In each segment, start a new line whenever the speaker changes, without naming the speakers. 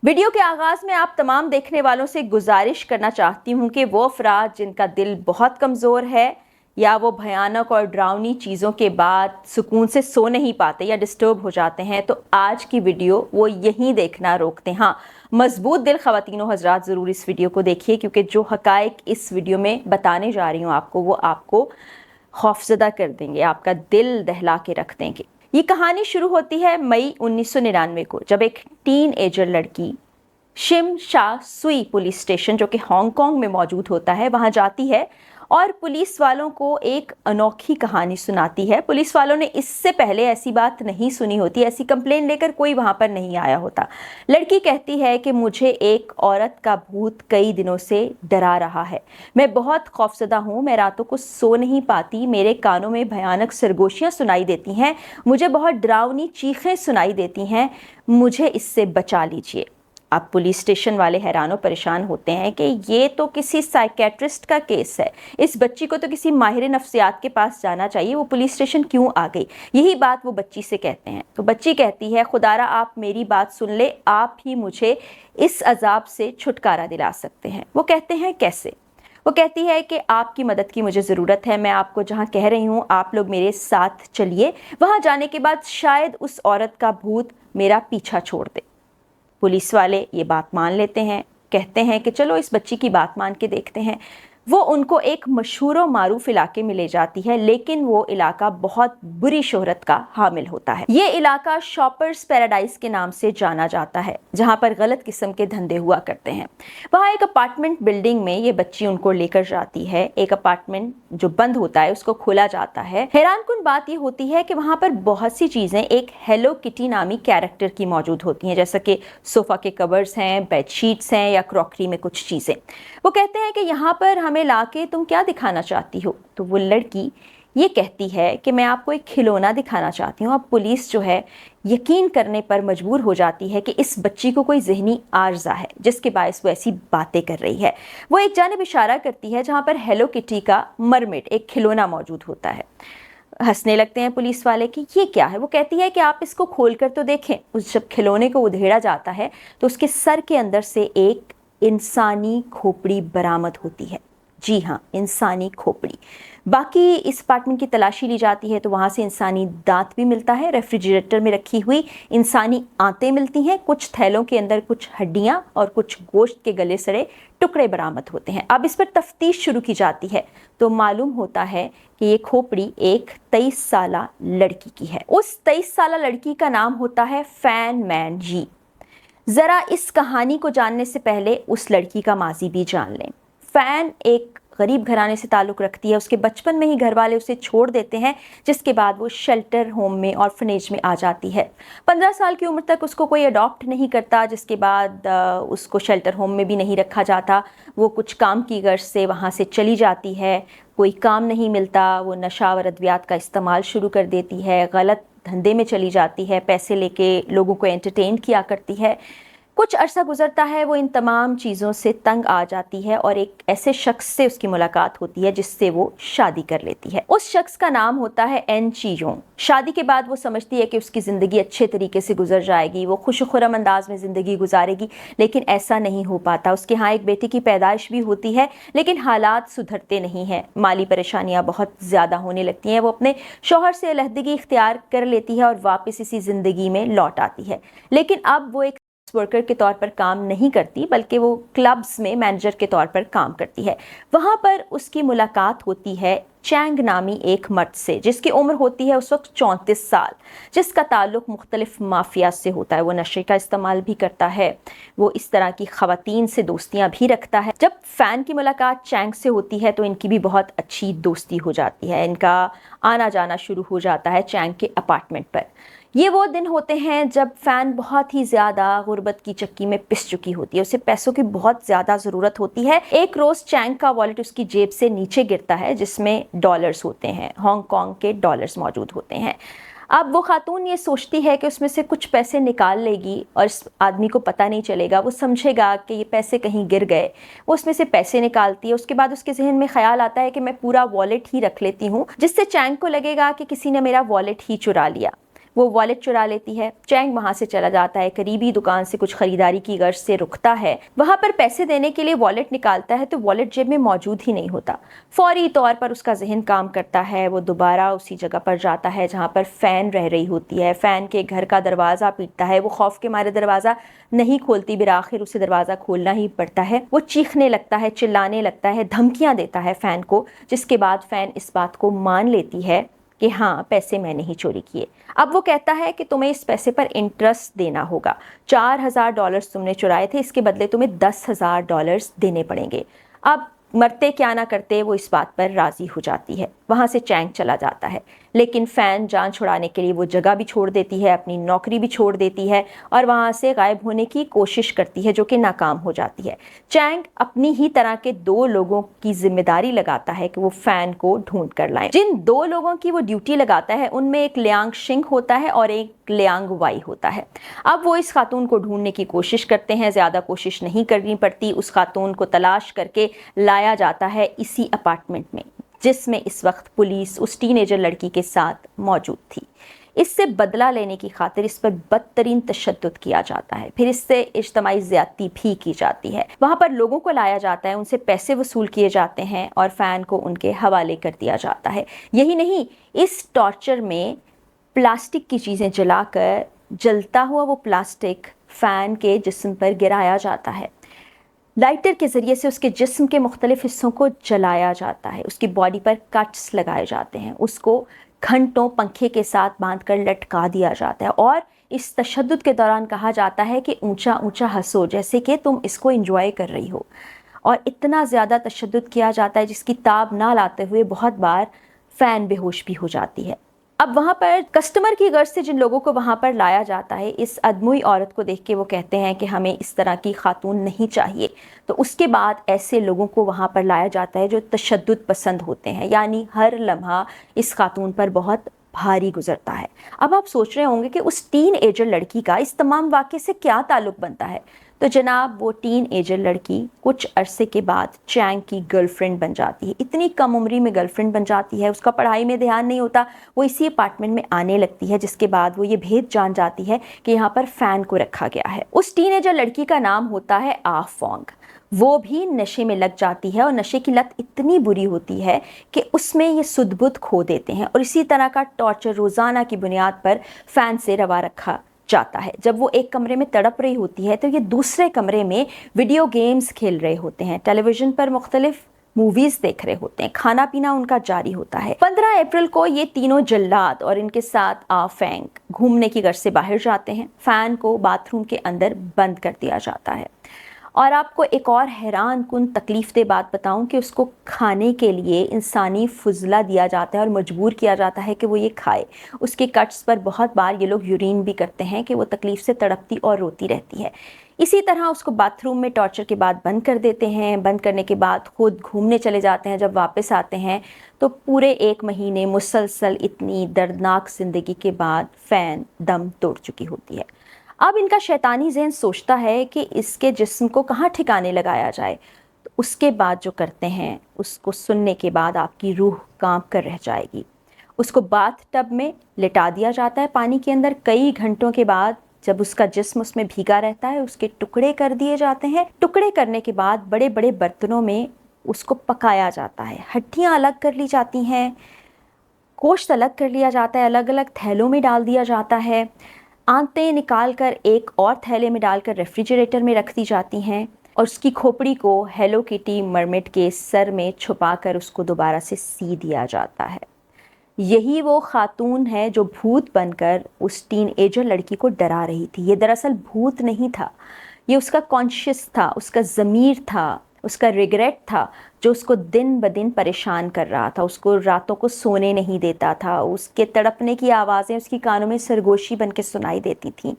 Video के आगाज़ में आप तमाम देखने वालों से गुजारिश करना चाहती हूँ कि वो अफराद जिनका दिल बहुत कमज़ोर है या वो भयानक और डरावनी चीज़ों के बाद सुकून से सो नहीं पाते या डिस्टर्ब हो जाते हैं, तो आज की वीडियो वो यहीं देखना रोक दें। हाँ, मजबूत दिल ख़वातीनो हज़रात ज़रूर इस वीडियो को देखिए, क्योंकि जो हक़ाइक़ इस वीडियो में बताने जा रही हूँ आपको, वो आपको खौफज़दा कर देंगे, आपका दिल दहला के रख देंगे। ये कहानी शुरू होती है मई 1999 को, जब एक टीन एजर लड़की शिम शा सुई पुलिस स्टेशन, जो कि हांगकांग में मौजूद होता है, वहां जाती है और पुलिस वालों को एक अनोखी कहानी सुनाती है। पुलिस वालों ने इससे पहले ऐसी बात नहीं सुनी होती, ऐसी कंप्लेंट लेकर कोई वहां पर नहीं आया होता। लड़की कहती है कि मुझे एक औरत का भूत कई दिनों से डरा रहा है, मैं बहुत खौफजदा हूँ, मैं रातों को सो नहीं पाती, मेरे कानों में भयानक सरगोशियाँ सुनाई देती हैं, मुझे बहुत डरावनी चीखें सुनाई देती हैं, मुझे इससे बचा लीजिए। अब पुलिस स्टेशन वाले हैरान परेशान होते हैं कि ये तो किसी साइकेट्रिस्ट का केस है, इस बच्ची को तो किसी माहिर नफ्सियात के पास जाना चाहिए, वो पुलिस स्टेशन क्यों आ गई। यही बात वो बच्ची से कहते हैं। तो बच्ची कहती है, खुदारा आप मेरी बात सुन ले, आप ही मुझे इस अजाब से छुटकारा दिला सकते हैं। वो कहते हैं कैसे? वो कहती है कि आपकी मदद की मुझे ज़रूरत है, मैं आपको जहाँ कह रही हूँ आप लोग मेरे साथ चलिए, वहाँ जाने के बाद शायद उस औरत का भूत मेरा पीछा छोड़ दे। पुलिस वाले ये बात मान लेते हैं, कहते हैं कि चलो इस बच्ची की बात मान के देखते हैं। वो उनको एक मशहूर और मारूफ इलाके में ले जाती है, लेकिन वो इलाका बहुत बुरी शोहरत का हामिल होता है। ये इलाका शॉपर्स पैराडाइज के नाम से जाना जाता है, जहाँ पर गलत किस्म के धंधे हुआ करते हैं। वहाँ एक अपार्टमेंट बिल्डिंग में ये बच्ची उनको लेकर जाती है। एक अपार्टमेंट जो बंद होता है उसको खोला जाता है। हैरानकुन बात ये होती है कि वहाँ पर बहुत सी चीज़ें एक हेलो किटी नामी कैरेक्टर की मौजूद होती हैं, जैसा कि सोफ़ा के कवर्स हैं, बेडशीट्स हैं या क्रॉकरी में कुछ चीज़ें। वो कहते हैं कि यहाँ पर हमें लाके तुम क्या दिखाना चाहती हो? तो वो लड़की ये कहती है कि मैं आपको एक खिलौना दिखाना चाहती हूँ। अब पुलिस जो है यकीन करने पर मजबूर हो जाती है कि इस बच्ची को कोई जहनी आर्जा है, जिसके बायस वो ऐसी बातें कर रही है। वो एक जानिब इशारा करती है जहाँ पर हेलो किटी का मरमेड एक खिलौना मौजूद होता है। हंसने लगते हैं पुलिस वाले कि ये क्या है। वो कहती है कि आप इसको खोल कर तो देखें। उस जब खिलौने को उधेड़ा जाता है तो उसके सर के अंदर से एक इंसानी खोपड़ी बरामद होती है। जी हाँ, इंसानी खोपड़ी। बाकी इस अपार्टमेंट की तलाशी ली जाती है तो वहाँ से इंसानी दांत भी मिलता है, रेफ्रिजरेटर में रखी हुई इंसानी आंतें मिलती हैं, कुछ थैलों के अंदर कुछ हड्डियाँ और कुछ गोश्त के गले सड़े टुकड़े बरामद होते हैं। अब इस पर तफ्तीश शुरू की जाती है तो मालूम होता है कि ये खोपड़ी एक 23 साला लड़की की है। उस 23 साला लड़की का नाम होता है फैन मैन जी। ज़रा इस कहानी को जानने से पहले उस लड़की का माजी भी जान लें। फैन एक गरीब घराने से ताल्लुक़ रखती है। उसके बचपन में ही घर वाले उसे छोड़ देते हैं, जिसके बाद वो शेल्टर होम में ऑर्फनेज में आ जाती है। 15 साल की उम्र तक उसको कोई अडॉप्ट नहीं करता, जिसके बाद उसको शेल्टर होम में भी नहीं रखा जाता। वो कुछ काम की गर्ज से वहाँ से चली जाती है, कोई काम नहीं मिलता, वो नशा व अद्वियात का इस्तेमाल शुरू कर देती है, गलत धंधे में चली जाती है, पैसे लेके लोगों को एंटरटेन किया करती है। कुछ अरसा गुजरता है, वो इन तमाम चीज़ों से तंग आ जाती है और एक ऐसे शख्स से उसकी मुलाकात होती है जिससे वो शादी कर लेती है। उस शख्स का नाम होता है एन ची योंग। शादी के बाद वो समझती है कि उसकी ज़िंदगी अच्छे तरीके से गुजर जाएगी, वो खुश खुरम अंदाज में ज़िंदगी गुजारेगी, लेकिन ऐसा नहीं हो पाता। उसके यहाँ एक बेटे की पैदाइश भी होती है, लेकिन हालात सुधरते नहीं हैं। माली परेशानियाँ बहुत ज़्यादा होने लगती हैं। वो अपने शौहर से अलहदगी इख्तियार कर लेती है और वापस इसी ज़िंदगी में लौट आती है, लेकिन अब वो एक वर्कर के तौर पर काम नहीं करती, बल्कि वो क्लब्स में मैनेजर के तौर पर काम करती है। वहाँ पर उसकी मुलाकात होती है चैंग नामी एक मर्द से, जिसकी उम्र होती है उस वक्त 34 साल, जिसका ताल्लुक मुख्तलिफ माफिया से होता है। वो नशे का इस्तेमाल भी करता है, वो इस तरह की ख़वातीन से दोस्तियाँ भी रखता है। जब फ़ैन की मुलाकात चैंग से होती है तो इनकी भी बहुत अच्छी दोस्ती हो जाती है। इनका आना जाना शुरू हो जाता है चैंग के अपार्टमेंट पर। ये वो दिन होते हैं जब फ़ैन बहुत ही ज़्यादा गुर्बत की चक्की में पिस चुकी होती है, उसे पैसों की बहुत ज़्यादा ज़रूरत होती है। एक रोज़ चैंग का वॉलेट उसकी जेब से नीचे गिरता है, जिसमें डॉलर्स होते हैं, हांगकांग के डॉलर्स मौजूद होते हैं। अब वो खातून ये सोचती है कि उसमें से कुछ पैसे निकाल लेगी और इस आदमी को पता नहीं चलेगा, वो समझेगा कि ये पैसे कहीं गिर गए। वो उसमें से पैसे निकालती है। उसके बाद उसके जहन में ख्याल आता है कि मैं पूरा वॉलेट ही रख लेती हूँ, जिससे चैंग को लगेगा कि किसी ने मेरा वॉलेट ही चुरा लिया। वो वॉलेट चुरा लेती है। चैंग वहाँ से चला जाता है, करीबी दुकान से कुछ खरीदारी की गर्ज से रुकता है। वहाँ पर पैसे देने के लिए वॉलेट निकालता है तो वॉलेट जेब में मौजूद ही नहीं होता। फौरी तौर पर उसका जहन काम करता है, वो दोबारा उसी जगह पर जाता है जहाँ पर फ़ैन रह रही होती है। फ़ैन के घर का दरवाज़ा पीटता है, वो खौफ के मारे दरवाज़ा नहीं खोलती, फिर आखिर उसे दरवाज़ा खोलना ही पड़ता है। वो चीखने लगता है, चिल्लाने लगता है, धमकियाँ देता है फ़ैन को, जिसके बाद फ़ैन इस बात को मान लेती है कि हाँ, पैसे मैंने ही चोरी किए। अब वो कहता है कि तुम्हें इस पैसे पर इंटरेस्ट देना होगा। $4000 तुमने चुराए थे, इसके बदले तुम्हें $10,000 देने पड़ेंगे। अब मरते क्या ना करते वो इस बात पर राज़ी हो जाती है। वहाँ से चैंग चला जाता है, लेकिन फ़ैन जान छुड़ाने के लिए वो जगह भी छोड़ देती है, अपनी नौकरी भी छोड़ देती है और वहाँ से गायब होने की कोशिश करती है, जो कि नाकाम हो जाती है। चैंग अपनी ही तरह के 2 लोगों की जिम्मेदारी लगाता है कि वो फ़ैन को ढूंढ कर लाएं। जिन 2 लोगों की वो ड्यूटी लगाता है उनमें एक लियांग शिंग होता है और एक लियांग वाई होता है। अब वो इस खातून को ढूंढने की कोशिश करते हैं, ज़्यादा कोशिश नहीं करनी पड़ती। उस खातून को तलाश करके लाया जाता है इसी अपार्टमेंट में, जिसमें इस वक्त पुलिस उस टीनेजर लड़की के साथ मौजूद थी। इससे बदला लेने की खातिर इस पर बदतरीन तशद्दुद किया जाता है, फिर इससे इज्तमाई ज़्यादती भी की जाती है। वहाँ पर लोगों को लाया जाता है, उनसे पैसे वसूल किए जाते हैं और फ़ैन को उनके हवाले कर दिया जाता है। यही नहीं, इस टॉर्चर में प्लास्टिक की चीज़ें जलाकर जलता हुआ वो प्लास्टिक फ़ैन के जिस्म पर गिराया जाता है। लाइटर के ज़रिए से उसके जिस्म के मुख्तलिफ हिस्सों को जलाया जाता है, उसकी बॉडी पर कट्स लगाए जाते हैं, उसको घंटों पंखे के साथ बांधकर लटका दिया जाता है और इस तशद्दुद के दौरान कहा जाता है कि ऊंचा ऊंचा हंसो, जैसे कि तुम इसको एंजॉय कर रही हो। और इतना ज़्यादा तशद्दुद किया जाता है जिसकी ताब ना लाते हुए बहुत बार फ़ैन बेहोश भी हो जाती है। अब वहाँ पर कस्टमर की गर्ज से जिन लोगों को वहाँ पर लाया जाता है, इस अदमुई औरत को देख के वो कहते हैं कि हमें इस तरह की खातून नहीं चाहिए। तो उसके बाद ऐसे लोगों को वहाँ पर लाया जाता है जो तशद्दुद पसंद होते हैं, यानी हर लम्हा इस खातून पर बहुत भारी गुजरता है। अब आप सोच रहे होंगे कि उस टीन एजर लड़की का इस तमाम वाक़े से क्या ताल्लुक़ बनता है। तो जनाब, वो टीन एजर लड़की कुछ अरसे के बाद चैंग की गर्लफ्रेंड बन जाती है। इतनी कम उम्री में गर्लफ्रेंड बन जाती है, उसका पढ़ाई में ध्यान नहीं होता, वो इसी अपार्टमेंट में आने लगती है, जिसके बाद वो ये भेद जान जाती है कि यहाँ पर फ़ैन को रखा गया है। उस टीन एजर लड़की का नाम होता है आ फोंग। वो भी नशे में लग जाती है और नशे की लत इतनी बुरी होती है कि उसमें ये सुध-बुध खो देते हैं और इसी तरह का टॉर्चर रोज़ाना की बुनियाद पर फ़ैन से रवा रखा जाता है। जब वो एक कमरे में तड़प रही होती है तो ये दूसरे कमरे में वीडियो गेम्स खेल रहे होते हैं, टेलीविज़न पर मुख्तलिफ मूवीज़ देख रहे होते हैं, खाना पीना उनका जारी होता है। 15 अप्रैल को ये तीनों जल्लाद और इनके साथ आ फेंग घूमने की गर्ज से बाहर जाते हैं। फ़ैन को बाथरूम के अंदर बंद कर दिया जाता है। और आपको एक और हैरान कुन तकलीफ दे बात बताऊं कि उसको खाने के लिए इंसानी फुजला दिया जाता है और मजबूर किया जाता है कि वो ये खाए। उसके कट्स पर बहुत बार ये लोग यूरिन भी करते हैं कि वो तकलीफ़ से तड़पती और रोती रहती है। इसी तरह उसको बाथरूम में टॉर्चर के बाद बंद कर देते हैं। बंद करने के बाद खुद घूमने चले जाते हैं। जब वापस आते हैं तो पूरे 1 महीने मुसलसल इतनी दर्दनाक ज़िंदगी के बाद फ़ैन दम तोड़ चुकी होती है। अब इनका शैतानी ज़हन सोचता है कि इसके जिस्म को कहाँ ठिकाने लगाया जाए। तो उसके बाद जो करते हैं उसको सुनने के बाद आपकी रूह कांप कर रह जाएगी। उसको बाथ टब में लिटा दिया जाता है पानी के अंदर। कई घंटों के बाद जब उसका जिस्म उसमें भीगा रहता है उसके टुकड़े कर दिए जाते हैं। टुकड़े करने के बाद बड़े बड़े बर्तनों में उसको पकाया जाता है। हड्डियाँ अलग कर ली जाती हैं, गोश्त अलग कर लिया जाता है, अलग अलग थैलों में डाल दिया जाता है। आंतें निकाल कर एक और थैले में डालकर रेफ्रिजरेटर में रख दी जाती हैं और उसकी खोपड़ी को हेलो किटी मरमेड के सर में छुपाकर उसको दोबारा से सी दिया जाता है। यही वो खातून है जो भूत बनकर उस टीन एजर लड़की को डरा रही थी। ये दरअसल भूत नहीं था, ये उसका कॉन्शियस था, उसका ज़मीर था, उसका रिग्रेट था जो उसको दिन ब दिन परेशान कर रहा था। उसको रातों को सोने नहीं देता था। उसके तड़पने की आवाज़ें उसकी कानों में सरगोशी बन के सुनाई देती थीं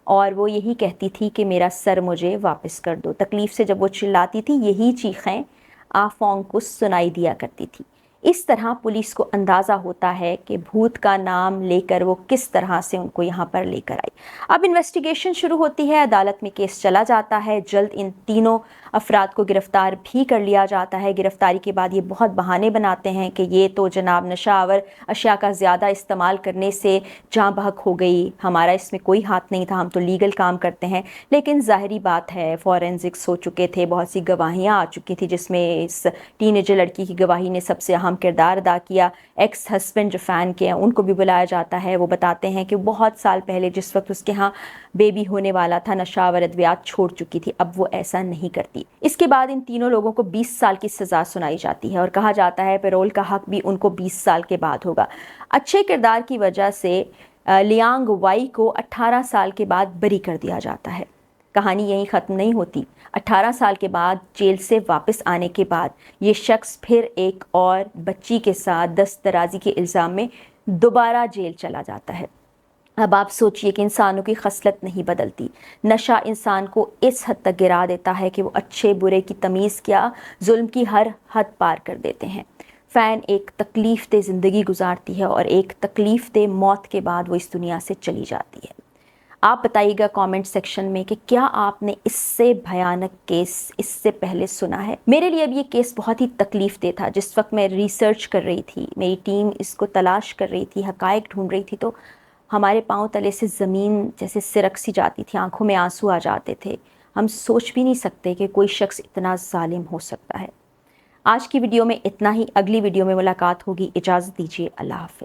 और वो यही कहती थी कि मेरा सर मुझे वापस कर दो। तकलीफ़ से जब वो चिल्लाती थी यही चीखें आ फोंग को सुनाई दिया करती थी। इस तरह पुलिस को अंदाज़ा होता है कि भूत का नाम लेकर वो किस तरह से उनको यहाँ पर लेकर आई। अब इन्वेस्टिगेशन शुरू होती है, अदालत में केस चला जाता है, जल्द इन तीनों अफराद को गिरफ्तार भी कर लिया जाता है। गिरफ्तारी के बाद ये बहुत बहाने बनाते हैं कि ये तो जनाब नशावर अशिया का ज़्यादा इस्तेमाल करने से जाँ बहक हो गई, हमारा इसमें कोई हाथ नहीं था, हम तो लीगल काम करते हैं। लेकिन ज़ाहिरी बात है, फॉरेंसिक्स हो चुके थे, बहुत सी गवाहियाँ आ चुकी थी जिसमें इस टीनेजर लड़की की गवाही ने सबसे अहम किरदार अदा किया। एक्स हस्बैंड जो फ़ैन के हैं उनको भी बुलाया जाता है। वो बताते हैं कि बहुत साल पहले जिस वक्त उसके यहाँ बेबी होने वाला था, नशावर अद्वियात छोड़ चुकी थी, अब वो ऐसा नहीं करती। इसके बाद इन तीनों लोगों को 20 साल की सज़ा सुनाई जाती है और कहा जाता है पैरोल का हक भी उनको 20 साल के बाद होगा। अच्छे किरदार की वजह से लियांग वाई को 18 साल के बाद बरी कर दिया जाता है। कहानी यहीं ख़त्म नहीं होती। 18 साल के बाद जेल से वापस आने के बाद ये शख्स फिर एक और बच्ची के साथ दस्तदराजी के इल्ज़ाम में दोबारा जेल चला जाता है। अब आप सोचिए कि इंसानों की खसलत नहीं बदलती। नशा इंसान को इस हद तक गिरा देता है कि वो अच्छे बुरे की तमीज़ क्या, जुल्म की हर हद पार कर देते हैं। फ़ैन एक तकलीफ़ दे ज़िंदगी गुजारती है और एक तकलीफ़ दे मौत के बाद वो इस दुनिया से चली जाती है। आप बताइएगा कमेंट सेक्शन में कि क्या आपने इससे भयानक केस इससे पहले सुना है। मेरे लिए अब ये केस बहुत ही तकलीफ दे था। जिस वक्त मैं रिसर्च कर रही थी, मेरी टीम इसको तलाश कर रही थी, हकायक ढूंढ रही थी, तो हमारे पांव तले से ज़मीन जैसे सिरक सी जाती थी, आंखों में आंसू आ जाते थे। हम सोच भी नहीं सकते कि कोई शख्स इतना जालिम हो सकता है। आज की वीडियो में इतना ही। अगली वीडियो में मुलाकात होगी। इजाज़त दीजिए। अल्लाह हाफ़िज़।